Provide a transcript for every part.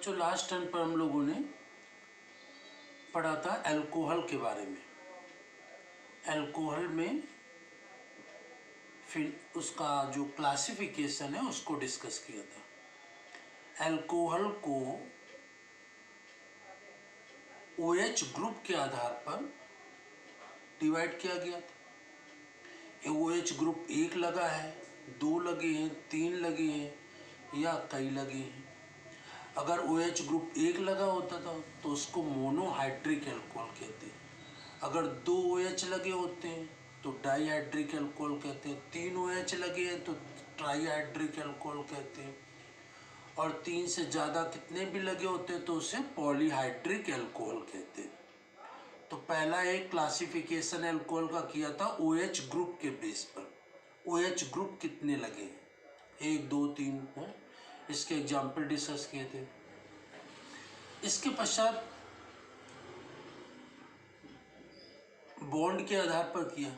बच्चों last turn पर हम लोगों ने पढ़ा था अल्कोहल के बारे में। अल्कोहल में फिर उसका जो क्लासिफिकेशन है उसको डिस्कस किया था। अल्कोहल को OH ग्रुप के आधार पर डिवाइड किया गया था। ये OH ग्रुप 1 लगा है, 2 लगे हैं, 3 लगे हैं या कई लगे हैं। अगर OH ग्रुप 1 लगा होता था तो उसको मोनोहाइड्रिक अल्कोहल कहते हैं। अगर 2 OH लगे होते हैं तो डाईहाइड्रिक अल्कोहल कहते हैं। 3 OH लगे हैं तो ट्राईहाइड्रिक अल्कोहल कहते हैं। और 3 से ज़्यादा कितने भी लगे होते हैं तो उसे पॉलीहाइड्रिक अल्कोहल कहते हैं। तो पहला एक क्लासिफिकेशन अल्कोहल का किया था OH ग्रुप के बेस पर। OH ग्रुप कितने लगे हैं, 1 2 3 है, इसके एग्जाम्पल डिस्कस किए थे। इसके पश्चात बॉन्ड के आधार पर किया।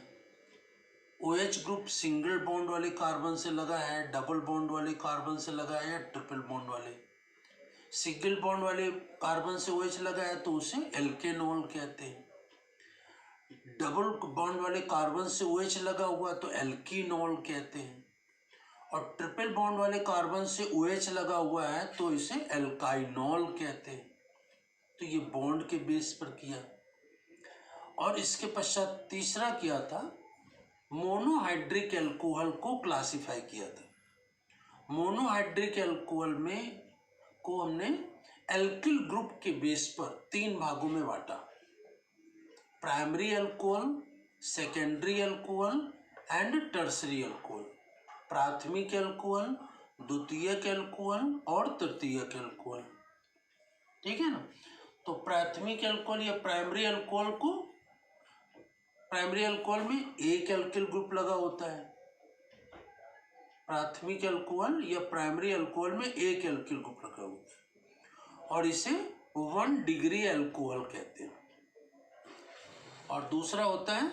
OH ग्रुप सिंगल बॉन्ड वाले कार्बन से लगा है, डबल बॉन्ड वाले कार्बन से लगा है या ट्रिपल बॉन्ड वाले। सिंगल बॉन्ड वाले कार्बन से OH लगा है तो उसे एल्केनॉल कहते हैं। डबल बॉन्ड वाले कार्बन से OH लगा हुआ है तो एल्कीनॉल कहते हैं। और ट्रिपल बॉन्ड वाले कार्बन से OH लगा हुआ है तो इसे एल्काइनॉल कहते हैं। तो ये बॉन्ड के बेस पर किया। और इसके पश्चात तीसरा किया था, मोनोहाइड्रिक अल्कोहल को क्लासिफाई किया था। मोनोहाइड्रिक अल्कोहल में को हमने एल्किल ग्रुप के बेस पर 3 भागों में बांटा। Primary alcohol, secondary alcohol and tertiary alcohol. प्राथमिक अल्कोहल, द्वितीयक अल्कोहल और तृतीयक अल्कोहल। ठीक है ना। तो प्राथमिक अल्कोहल या प्राइमरी अल्कोहल में एक एल्किल ग्रुप लगा होता है। प्राथमिक अल्कोहल या प्राइमरी अल्कोहल में एक एल्किल ग्रुप लगा होता है और इसे 1 डिग्री अल्कोहल कहते हैं। और दूसरा होता है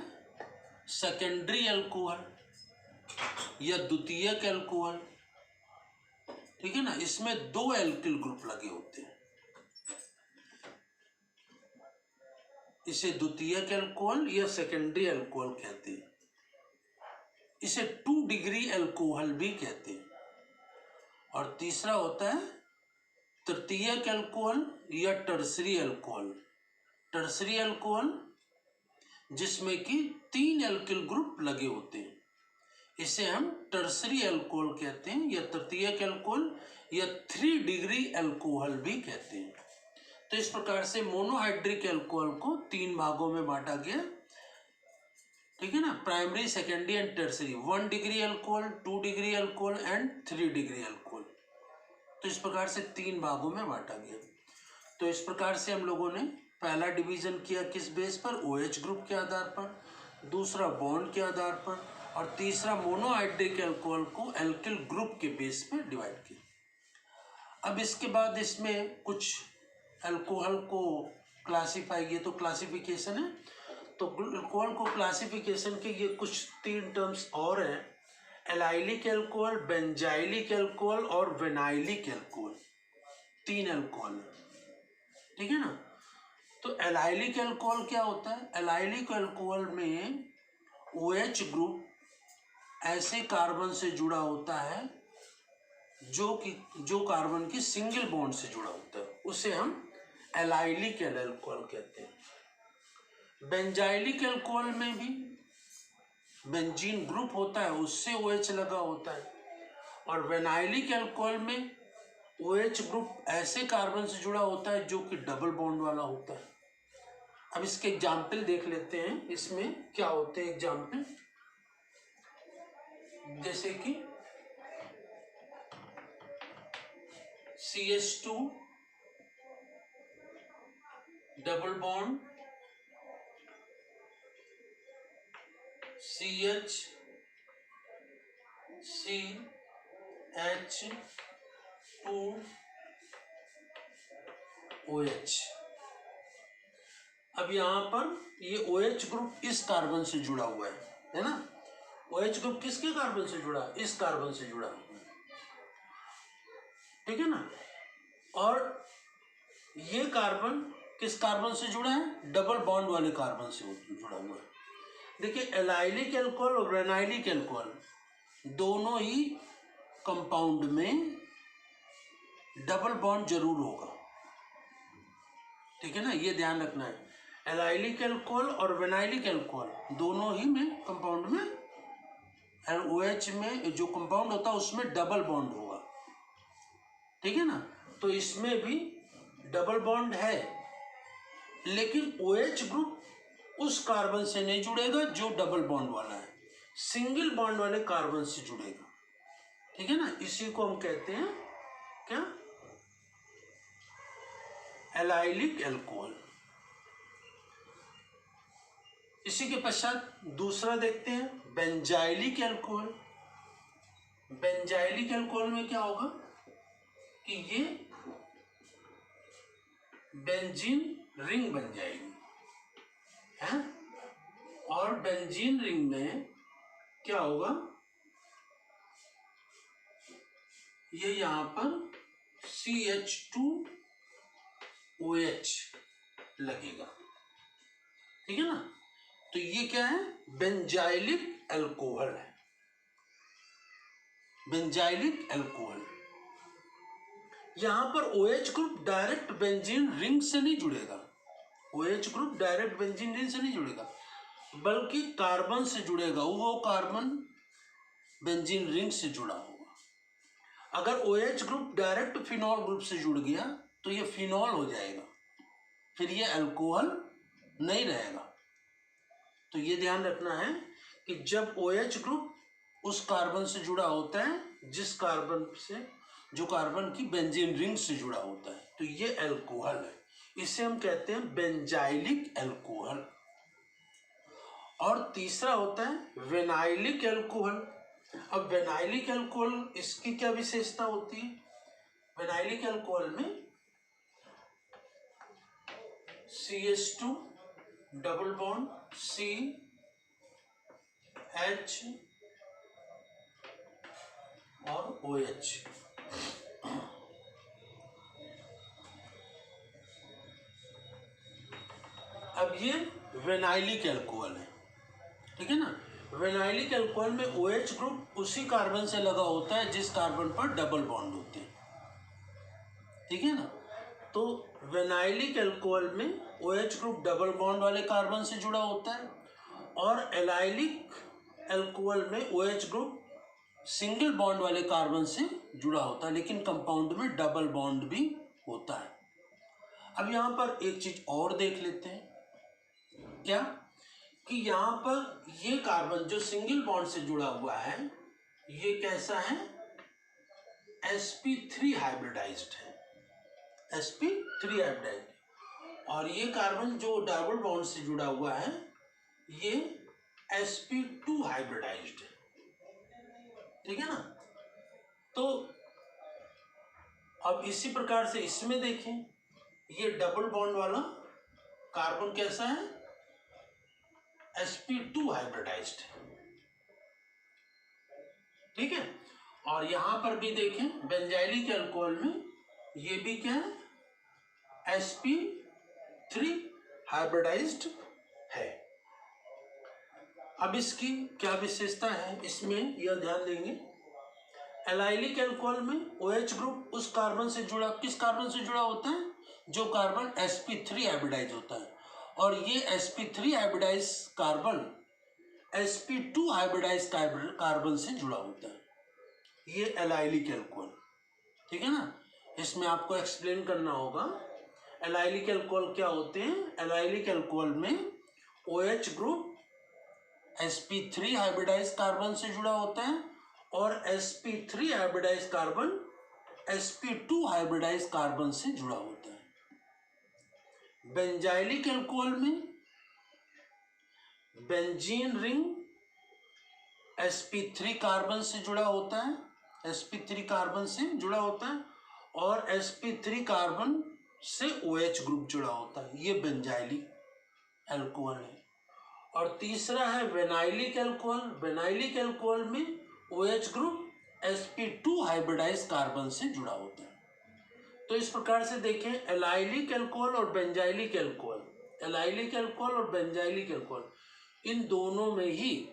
सेकेंडरी अल्कोहल या द्वितीयक अल्कोहल। ठीक है ना। इसमें 2 एल्किल ग्रुप लगे होते हैं। इसे द्वितीयक अल्कोहल या सेकेंडरी अल्कोहल कहते हैं। इसे 2 डिग्री अल्कोहल भी कहते हैं। और तीसरा होता है तृतीयक अल्कोहल या टर्सरी अल्कोहल। टर्सरी अल्कोहल जिसमें कि 3 एल्किल ग्रुप लगे होते हैं, इसे हम टर्सरी अल्कोहल कहते हैं या तृतीयक अल्कोहल या 3 डिग्री अल्कोहल भी कहते हैं। तो इस प्रकार से मोनोहाइड्रिक अल्कोहल को 3 भागों में बांटा गया। ठीक है ना। Primary, secondary and tertiary. 1 degree alcohol, 2 degree alcohol and 3 degree alcohol. तो इस प्रकार से 3 भागों में बांटा गया। तो इस प्रकार से हम लोगों ने पहला डिवीजन किया किस बेस पर, OH ग्रुप के आधार पर, दूसरा बॉन्ड के आधार पर, और तीसरा मोनोहाइड्रिक अल्कोहल को एल्किल ग्रुप के बेस पर डिवाइड किया। अब इसके बाद इसमें कुछ अल्कोहल को क्लासिफाई किया। तो क्लासिफिकेशन है, तो अल्कोहल को क्लासिफिकेशन के ये कुछ 3 टर्म्स और हैं। एलाइलिक अल्कोहल, बेंजाइलिक अल्कोहल और विनाइलिक अल्कोहल। 3 अल्कोहल है। ठीक है ना। तो एलाइलिक अल्कोहल क्या होता है? एलाइलिक अल्कोहल में OH ग्रुप ऐसे कार्बन से जुड़ा होता है जो कार्बन की सिंगल बॉन्ड से जुड़ा होता है, उसे हम एलाइलिक अल्कोहल कहते हैं। बेंजाइलिक अल्कोहल में भी बेंजीन ग्रुप होता है, उससे OH लगा होता है। और विनाइलिक अल्कोहल में OH ग्रुप ऐसे कार्बन से जुड़ा होता है जो कि डबल बॉन्ड वाला होता है। अब इसके एग्जाम्पल देख लेते हैं, इसमें क्या होते हैं एग्जाम्पल। जैसे कि CH2 double bond CH CH2OH। अब यहां पर ये OH ग्रुप इस कार्बन से जुड़ा हुआ है ना। OH ग्रुप किसके कार्बन से जुड़ा है? इस कार्बन से जुड़ा है। ठीक है ना। और ये कार्बन किस कार्बन से जुड़ा है? डबल बॉन्ड वाले कार्बन से जुड़ा हुआ है। देखिए एलाइलिक अल्कोहल और विनाइलिक अल्कोहल दोनों ही कंपाउंड में डबल बॉन्ड जरूर होगा, ठीक है ना, ये ध्यान रखना है। एलाइलिक अल्कोहल और विनाइलिक अल्कोहल दोनों ही में कंपाउंड में OH में जो कंपाउंड होता है उसमें डबल बॉन्ड होगा, ठीक है ना। तो इसमें भी डबल बॉन्ड है, लेकिन OH ग्रुप उस कार्बन से नहीं जुड़ेगा जो डबल बॉन्ड वाला है, सिंगल बॉन्ड वाले कार्बन से जुड़ेगा, ठीक है ना। इसी को हम कहते हैं क्या? Allylic alcohol. इसी के पश्चात दूसरा देखते हैं बेंजाइलिक अल्कोहल। बेंजाइलिक अल्कोहल में क्या होगा कि ये बेंजीन रिंग बन जाएगी, है? और बेंजीन रिंग में क्या होगा, ये यहां पर CH2OH लगेगा, ठीक है ना। तो ये क्या है? बेंजाइलिक अल्कोहल है, बेंजाइलिक अल्कोहल। यहां पर OH group direct benzene ring से नहीं जुड़ेगा, OH group direct benzene ring से नहीं जुड़ेगा, बल्कि कार्बन से जुड़ेगा, वो कार्बन बेंजीन रिंग से जुड़ा होगा। अगर OH group direct phenol group से जुड़ गया तो ये फिनॉल हो जाएगा, फिर ये अल्कोहल नहीं रहेगा। तो ये ध्यान रखना है कि जब OH ग्रुप उस कार्बन से जुड़ा होता है जिस कार्बन से, जो कार्बन की बेंजीन रिंग से जुड़ा होता है, तो ये अल्कोहल है, इसे हम कहते हैं बेंजाइलिक अल्कोहल। और तीसरा होता है विनाइलिक अल्कोहल। अब विनाइलिक अल्कोहल, इसकी क्या विशेषता होती है? विनाइलिक अल्कोहल में CH2 डबल बॉन्ड CH और OH। अब ये विनाइलिक अल्कोहल है, ठीक है ना। विनाइलिक अल्कोहल में OH ग्रुप उसी कार्बन से लगा होता है जिस कार्बन पर डबल बॉन्ड होते हैं, ठीक है ना। तो विनाइलिक अल्कोहल में OH ग्रुप डबल बॉन्ड वाले कार्बन से जुड़ा होता है, और एलाइलिक अल्कोहल में OH ग्रुप सिंगल बॉन्ड वाले कार्बन से जुड़ा होता है, लेकिन कंपाउंड में डबल बॉन्ड भी होता है। अब यहाँ पर एक चीज और देख लेते हैं, क्या कि यहाँ पर ये कार्बन जो सिंगल बॉन्ड से जुड़ा हुआ है ये कैसा है? sp3 हाइब्रिडाइज्ड है, sp3 हाइब्रिडाइज्ड। और ये कार्बन जो डबल बॉन्ड से जुड़ा हुआ है ये sp2 हाइब्रिडाइज्ड है, ठीक है ना। तो अब इसी प्रकार से इसमें देखें, ये डबल बॉन्ड वाला कार्बन कैसा है? sp2 हाइब्रिडाइज्ड है, ठीक है। और यहां पर भी देखें बेंजाइलिक अल्कोहल में ये भी क्या है? sp3 हाइब्रिडाइज्ड है। अब इसकी क्या विशेषता है इसमें यह ध्यान देंगे। एलाइलिक अल्कोहल में OH ग्रुप उस कार्बन से जुड़ा, किस कार्बन से जुड़ा होता है? जो कार्बन sp3 हाइब्रिडाइज होता है, और ये sp3 hybridise carbon sp2 hybridise carbon से जुड़ा होता है, ये एलाइलिक अल्कोहल, ठीक है ना। इसमें आपको एक्सप्लेन करना होगा एलाइलिक अल्कोहल क्या होते हैं। एलाइलिक अल्कोहल में OH group sp3 hybridise carbon से जुड़ा होता है, और sp3 hybridise carbon sp2 hybridise carbon से जुड़ा होता है। बेंजाइलिक अल्कोहल में बेंजीन रिंग sp3 कार्बन से जुड़ा होता है, sp3 कार्बन से जुड़ा होता है, और sp3 कार्बन से OH ग्रुप जुड़ा होता है, ये बेंजाइलिक अल्कोहल है। और तीसरा है विनाइलिक अल्कोहल। विनाइलिक अल्कोहल में OH group sp2 hybridise carbon से जुड़ा होता है। तो इस प्रकार से देखें, एलाइलिक अल्कोहल और बेंजाइलिक अल्कोहल, एलाइलिक अल्कोहल और बेंजाइलिक अल्कोहल, इन दोनों में ही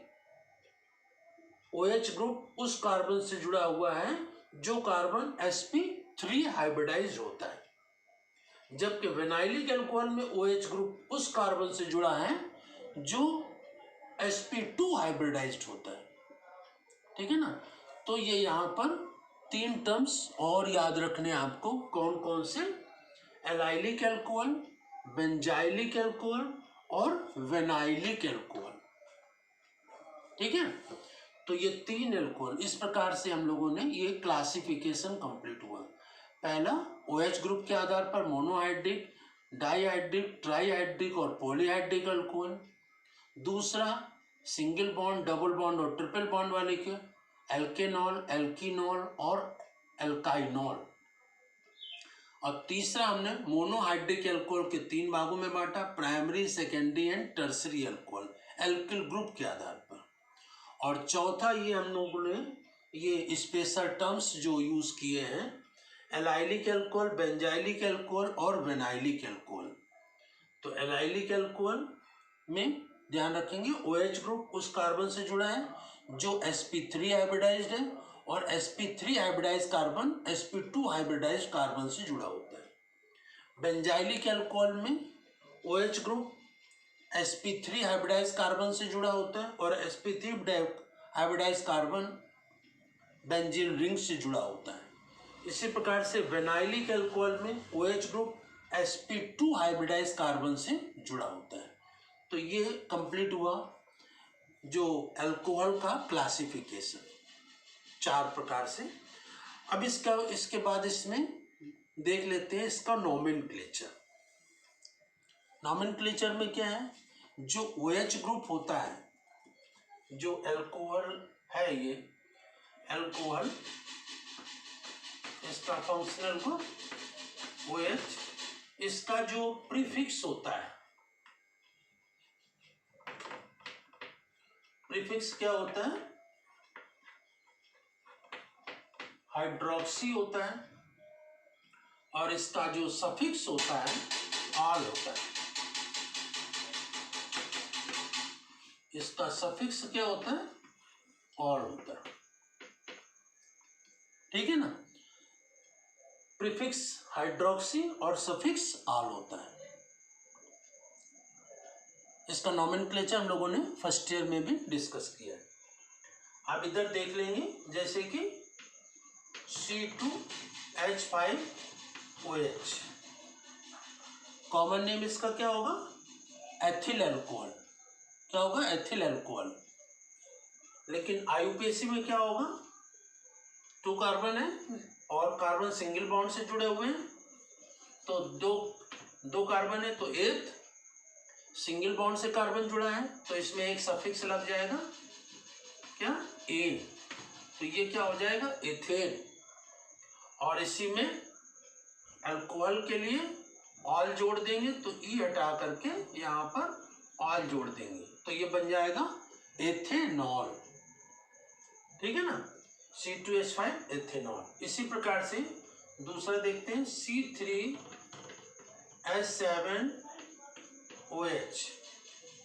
OH ग्रुप उस कार्बन से जुड़ा हुआ है जो कार्बन sp3 हाइब्रिडाइज होता है, जबकि विनाइलिक अल्कोहल में OH ग्रुप उस कार्बन से जुड़ा है जो sp2 हाइब्रिडाइज्ड होता है। ठीक है ना। तो ये यहाँ पर 3 टर्म्स और याद रखने आपको, कौन कौन से, एलाइलिक अल्कोहल, बेंजाइलिक अल्कोहल और विनाइलिक अल्कोहल। ठीक है। तो ये 3 अल्कोहल, इस प्रकार से हम लोगों ने ये क्लासिफिकेशन कंप्लीट हुआ। पहला OH ग्रुप के आधार पर मोनोहाइड्रिक, डाईहाइड्रिक, ट्राईहाइड्रिक और पॉलीहाइड्रिक अल्कोहल। दूसरा सिंगल बॉन्ड, डबल बॉन्ड और ट्रिपल बॉन्ड वाले के, एल्केनॉल, एल्कीनॉल और एल्काइनॉल। और तीसरा हमने मोनोहाइड्रिक अल्कोहल के 3 भागों में बांटा, primary, secondary and tertiary alcohol, alkyl group के आधार पर। और चौथा ये हम लोगों ने ये स्पेशल टर्म्स जो यूज किए हैं, एलाइलिक अल्कोहल, बेंजाइलिक अल्कोहल और विनाइलिक अल्कोहल। तो एलाइलिक अल्कोहल में ध्यान रखेंगे OH ग्रुप उस कार्बन से जुड़ा है जो sp3 हाइब्रिडाइज्ड है, और sp3 hybridise carbon sp2 hybridise carbon से जुड़ा होता है। बेंजाइलिक अल्कोहल में OH group sp3 hybridise carbon से जुड़ा होता है और sp3 hybridise carbon benzene ring से जुड़ा होता है। इसी प्रकार से विनाइलिक अल्कोहल में OH group sp2 hybridise carbon से जुड़ा होता है। तो ये कंप्लीट हुआ जो अल्कोहल का क्लासिफिकेशन 4 प्रकार से। अब इसके बाद इसमें देख लेते हैं इसका नॉमेनक्लेचर। नॉमेनक्लेचर में क्या है, जो OH ग्रुप होता है, जो अल्कोहल है, ये अल्कोहल, इसका फंक्शनल ग्रुप OH, इसका जो प्रीफिक्स होता है, प्रीफिक्स क्या होता है, हाइड्रोक्सी होता है, और इसका जो सफिक्स होता है आल होता है। इसका सफिक्स क्या होता है, ऑल होता है। ठीक है ना। प्रीफिक्स हाइड्रोक्सी और सफिक्स आल होता है। इसका नॉमेनक्लेचर हम लोगों ने फर्स्ट ईयर में भी डिस्कस किया है। आप इधर देख लेंगे, जैसे कि C2H5OH, कॉमन नेम इसका क्या होगा, एथिल अल्कोहल। क्या होगा, एथिल अल्कोहल। लेकिन IUPAC में क्या होगा, 2 कार्बन है और कार्बन सिंगल बॉन्ड से जुड़े हुए हैं, तो दो कार्बन है, तो एथ, सिंगल बॉन्ड से कार्बन जुड़ा है तो इसमें एक सफिक्स लग जाएगा, क्या, एन, तो ये क्या हो जाएगा, एथेन। और इसी में अल्कोहल के लिए ऑल जोड़ देंगे, तो ई हटा करके यहाँ पर ऑल जोड़ देंगे, तो ये बन जाएगा एथेनॉल। ठीक है ना, C2H5 एथेनॉल। इसी प्रकार से दूसरा देखते हैं, C3H7OH,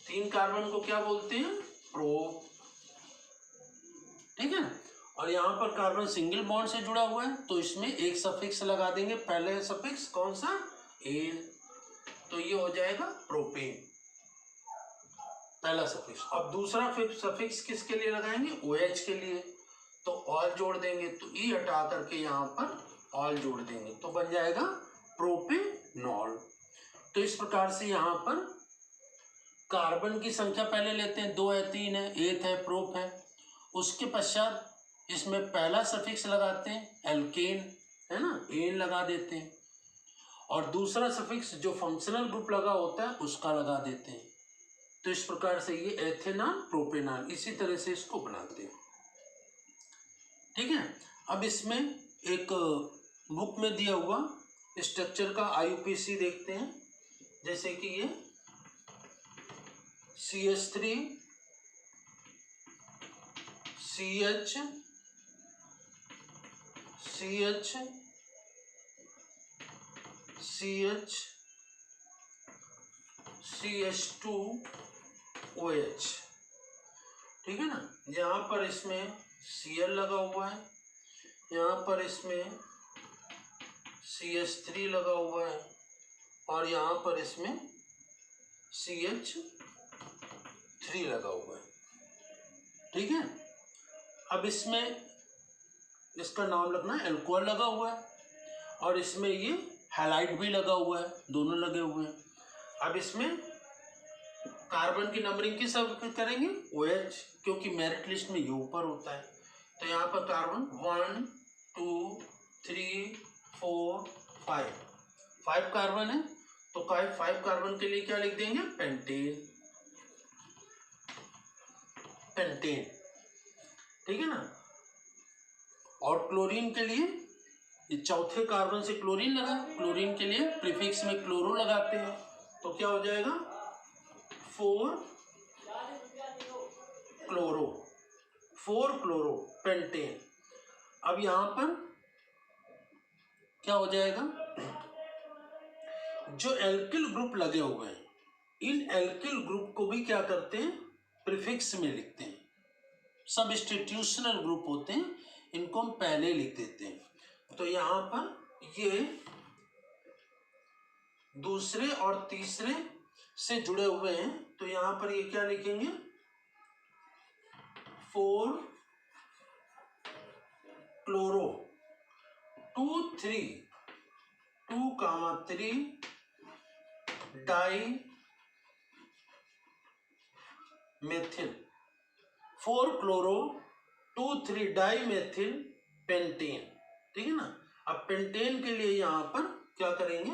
3 कार्बन को क्या बोलते हैं, प्रोप। ठीक है ना। और यहाँ पर कार्बन सिंगल बॉन्ड से जुड़ा हुआ है, तो इसमें एक सफिक्स लगा देंगे, पहले सफिक्स कौन सा, एन, तो ये हो जाएगा प्रोपेन, पहला सफिक्स। अब दूसरा सफिक्स किसके लिए लगाएंगे, OH के लिए, तो ऑल जोड़ देंगे, तो ई हटा करके यहाँ पर ऑल जोड़ देंगे, तो बन जाएगा प्रोपेनॉल। तो इस प्रकार से यहाँ पर कार्बन की संख्या पहले लेते हैं, 2 है, 3 है, एथ है, प्रोप है। उसके पश्चात इसमें पहला सफिक्स लगाते हैं, एल्केन है ना, एन लगा देते हैं, और दूसरा सफिक्स जो फंक्शनल ग्रुप लगा होता है उसका लगा देते हैं। तो इस प्रकार से ये एथेनॉल, प्रोपेनॉल, इसी तरह से इसको बनाते हैं। ठीक है। अब इसमें एक बुक में दिया हुआ स्ट्रक्चर का IUPAC देखते हैं, जैसे कि ये CH3 CH CH2OH, ठीक है ना। यहाँ पर इसमें Cl लगा हुआ है, यहाँ पर इसमें CH3 लगा हुआ है और यहाँ पर इसमें CH3 लगा हुआ है, ठीक है। अब इसमें इसका नाम लगना है, अल्कोहल लगा हुआ है और इसमें ये हैलाइड भी लगा हुआ है, दोनों लगे हुए हैं। अब इसमें कार्बन की नंबरिंग किस करेंगे, OH, क्योंकि मेरिट लिस्ट में ये ऊपर होता है। तो यहाँ पर कार्बन 1 2 3 4 5 कार्बन है, तो 5 कार्बन के लिए क्या लिख देंगे, पेंटेन, ठीक है ना। और क्लोरीन के लिए ये चौथे कार्बन से क्लोरीन लगा, क्लोरीन के लिए प्रीफिक्स में क्लोरो लगाते हैं, तो क्या हो जाएगा 4 क्लोरो पेंटेन। अब यहां पर क्या हो जाएगा, जो एल्किल ग्रुप लगे हुए हैं, इन एल्किल ग्रुप को भी क्या करते हैं, प्रीफिक्स में लिखते हैं। सबस्टिट्यूशनल ग्रुप होते हैं, इनको हम पहले लिख देते हैं। तो यहां पर ये दूसरे और तीसरे से जुड़े हुए हैं, तो यहां पर ये क्या लिखेंगे, 4 chloro 2 3 di methyl, 4 chloro 2 3 di methyl pentane, ठीक है ना। अब पेंटेन के लिए यहां पर क्या करेंगे,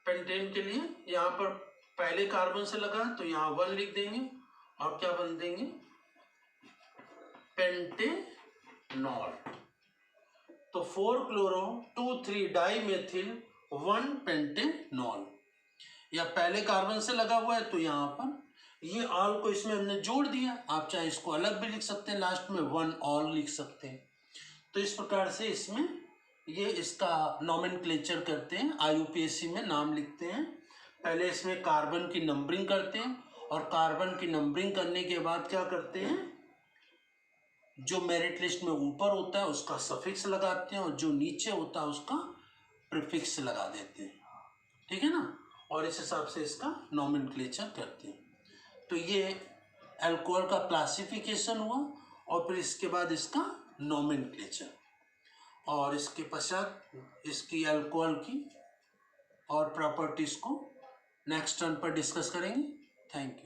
पेंटेन के लिए यहां पर पहले कार्बन से लगा तो यहां 1 लिख देंगे और क्या बन देंगे, पेंटेनॉल। तो 4 क्लोरो 2 3 डाई मेथिल 1 पेंटेनॉल, या पहले कार्बन से लगा हुआ है तो यहाँ पर ये ऑल को इसमें हमने जोड़ दिया। आप चाहे इसको अलग भी लिख सकते हैं, लास्ट में 1 ऑल लिख सकते हैं। तो इस प्रकार से इसमें ये इसका नॉमेनक्लेचर करते हैं, IUPAC में नाम लिखते हैं। पहले इसमें कार्बन की नंबरिंग करते हैं और कार्बन की नंबरिंग करने के बाद क्या करते हैं, जो मेरिट लिस्ट में ऊपर होता है उसका सफिक्स लगाते हैं और जो नीचे होता है उसका प्रीफिक्स लगा देते हैं, ठीक है ना। और इस हिसाब से इसका नॉमेनक्लेचर करते हैं। तो ये अल्कोहल का क्लासिफिकेशन हुआ और फिर इसके बाद इसका नॉमेनक्लेचर, और इसके पश्चात इसकी अल्कोहल की और प्रॉपर्टीज को नेक्स्ट टर्न पर डिस्कस करेंगे। Thank you.